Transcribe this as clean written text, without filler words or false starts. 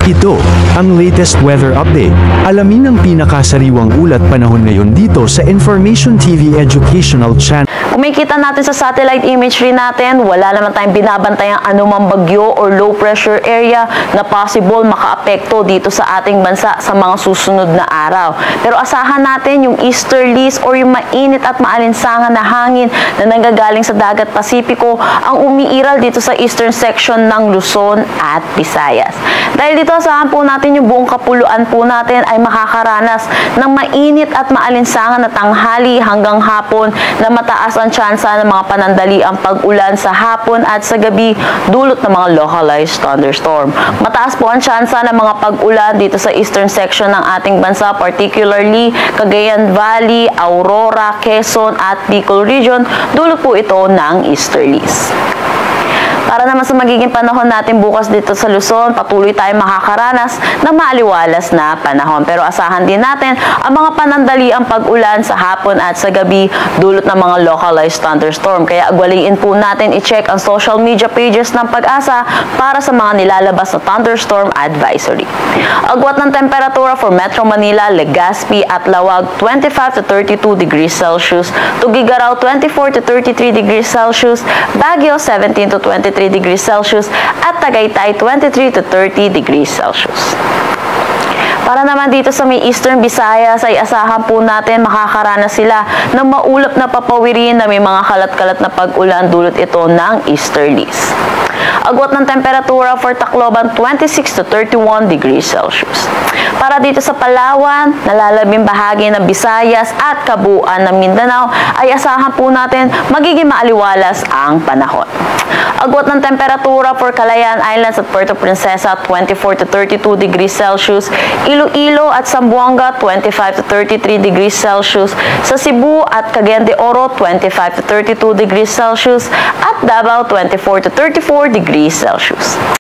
Ito, ang latest weather update. Alamin ang pinakasariwang ulat panahon ngayon dito sa Information TV Educational Channel. Kung makikita natin sa satellite imagery natin, wala naman tayong binabantayang anumang bagyo or low pressure area na possible makaapekto dito sa ating bansa sa mga susunod na araw. Pero asahan natin yung easterlies or yung mainit at maalinsangan na hangin na nanggagaling sa dagat Pasipiko ang umiiral dito sa eastern section ng Luzon at Visayas. Dahil dito asahan po natin yung buong kapuluan po natin ay makakaranas ng mainit at maalinsangan na tanghali hanggang hapon na mataas ang tsansa ng mga panandaliang pag-ulan sa hapon at sa gabi dulot ng mga localized thunderstorm. Mataas po ang tsansa ng mga pag-ulan dito sa eastern section ng ating bansa, particularly Cagayan Valley, Aurora, Quezon at Bicol region, dulot po ito ng easterlies. Para naman sa magiging panahon natin bukas dito sa Luzon, patuloy tayong makakaranas ng maaliwalas na panahon. Pero asahan din natin ang mga panandaliang pag-ulan sa hapon at sa gabi dulot ng mga localized thunderstorm. Kaya agwaliin po natin i-check ang social media pages ng Pag-asa para sa mga nilalabas na thunderstorm advisory. Agwat ng temperatura for Metro Manila, Legazpi at Lawag 25 to 32 degrees Celsius, Tugigaraw 24 to 33 degrees Celsius, Baguio 17 to 23 degrees Celsius at Tagaytay 23 to 30 degrees Celsius. Para naman dito sa may Eastern Visayas ay asahan po natin makakaranas sila ng maulap na papawirin na may mga kalat-kalat na pag-ulan dulot ito ng easterlies. Agwat ng temperatura for Tacloban 26 to 31 degrees Celsius. Para dito sa Palawan, nalalabing bahagi ng Visayas at kabuuan ng Mindanao ay asahan po natin magiging maaliwalas ang panahon. Agwat ng temperatura for Calayan Islands at Puerto Princesa 24 to 32 degrees Celsius, Iloilo at Zamboanga 25 to 33 degrees Celsius, sa Cebu at Cagayan de Oro 25 to 32 degrees Celsius at Davao 24 to 34 degrees Celsius.